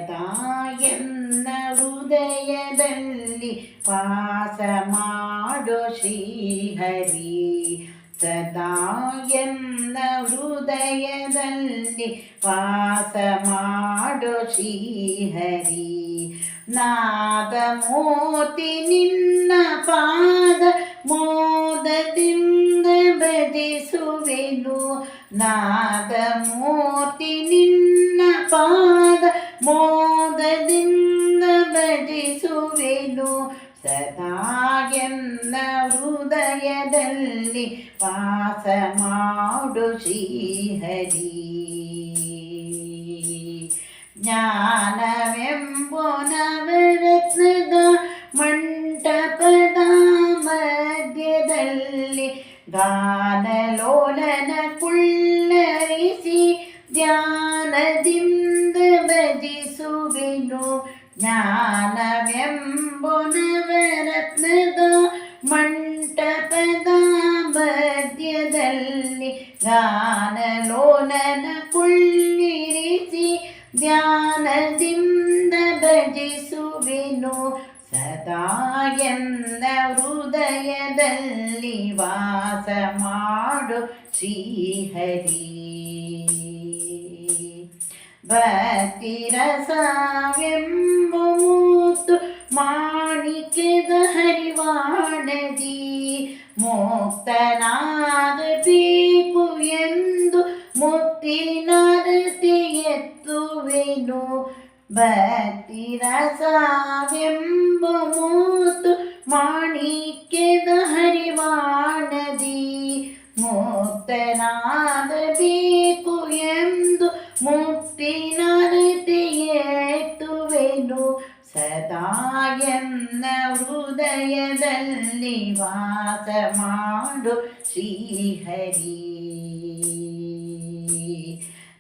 ಸದಾ ಎನ್ನ ಹೃದಯದಲ್ಲಿ ವಾಸ ಮಾಡೋ ಶ್ರೀಹರಿ. ಸದಾ ಎನ್ನ ಹೃದಯದಲ್ಲಿ ವಾಸ ಮಾಡೋ ಶ್ರೀಹರಿ. ನಾದಮೂರ್ತಿ ನಿನ್ನ ಪಾದ ಮೋದದಿಂದ ಭಜಿಸುವೆನು. ನಾದಮೂರ್ತಿ ನಿನ್ನ ಪಾದ ಮೋದದಿಂದ ಭಜಿಸುವೆನು. ಸದಾ ಎನ್ನ ಹೃದಯದಲ್ಲಿ ವಾಸ ಮಾಡು ಶ್ರೀಹರಿ. ಜ್ಞಾನವೆಂಬೋ ನವರತ್ನದ ಮಂಟಪದ ಮಧ್ಯದಲ್ಲಿ ಗಾನಲೋಲನ ಕುಳ್ಳರಿಸಿ ಧ್ಯಾನದಿಂದ ಭಜಿಸುವೆನು. ಜ್ಞಾನವೆಂಬೋ ನವರತ್ನದ ಮಂಟಪದ ಮಧ್ಯದಲ್ಲಿ ಗಾನಲೋಲನ ಕುಳ್ಳಿರಿಸಿ ಧ್ಯಾನದಿಂದ ಭಜಿಸುವೆನು. ಸದಾ ಎನ್ನ ಹೃದಯದಲ್ಲಿ ವಾಸ ಮಾಡು ಶ್ರೀಹರಿ. ಭಕ್ತಿರಸವೆಂಬ ಮುತ್ತು ಮಾಣಿಕ್ಯದ ಹರಿವಾಣದಿ ಮುಕ್ತನಾಗಬೇಕು ಎಂದು ಮುತ್ತಿನರತಿ ಎತ್ತುವೆನು. ಭಕ್ತಿರಸವೆಂಬ ಮುತ್ತು ಮಾಣಿಕ್ಯದ ಹರಿವಾಣದಿ ಮುಕ್ತನಾಗಬೇಕು ಎಂದು ಮುಕ್ತಿನರತಿ ಎತ್ತುವೆನು. ಸದಾ ಎನ್ನ ಹೃದಯದಲ್ಲಿ ವಾಸ ಮಾಡು ಶ್ರೀಹರಿ.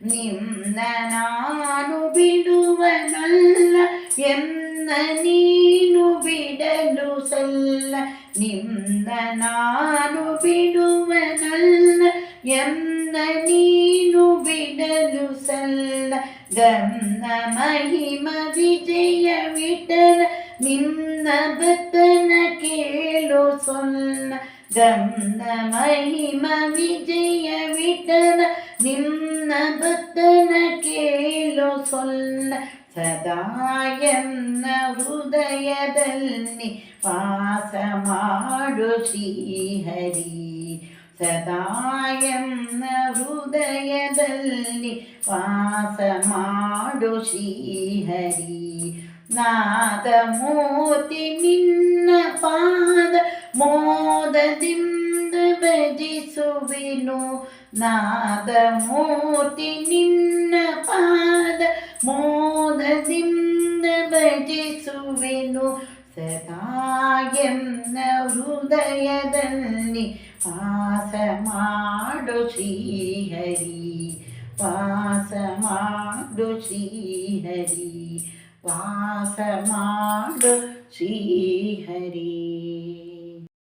ನಿನ್ನ ನಾನು ಬಿಡುವನಲ್ಲ ಎನ್ನ ನೀನು ಬಿಡಲು ಸಲ್ಲ. ನಿನ್ನ ನಾನು ಬಿಡುವನಲ್ಲ ಎನ್ನ ನೀನು ಬಿಡಲು ಸಲ್ಲ. ಗಮನ ಮಹಿಮ ವಿಜಯ ವಿಠಲ ನಿನ್ನ ಭಕ್ತನ ಕೇಳು ಸೊಲ್ಲ. ಗಮನ ಮಹಿಮ ವಿಜಯ ವಿಠಲ ನಿನ್ನ ಭಕ್ತನ ಕೇಳು ಸೊಲ್ಲ. ಸದಾ ಎನ್ನ ಹೃದಯದಲ್ಲಿ ವಾಸ ಮಾಡು ಶ್ರೀಹರಿ. ಸದಾ ಎನ್ನ ಹೃದಯದಲ್ಲಿ ವಾಸ ಮಾಡು ಶ್ರೀಹರಿ. ನಾದಮೂರ್ತಿ ನಿನ್ನ ಪಾದ ಮೋದದಿಂದ ಭಜಿಸುವೆನು. ನಾದಮೂರ್ತಿ ನಿನ್ನ ಪಾದ ಮೋದದಿಂದ ಭಜಿಸುವೆನು. ಸದಾ ಎನ್ನ ಹೃದಯದಲ್ಲಿ ವಾಸ ಮಾಡು ಶ್ರೀಹರಿ. ವಾಸ ಮಾಡು ಶ್ರೀಹರಿ. ವಾಸ ಮಾಡು ಶ್ರೀಹರಿ.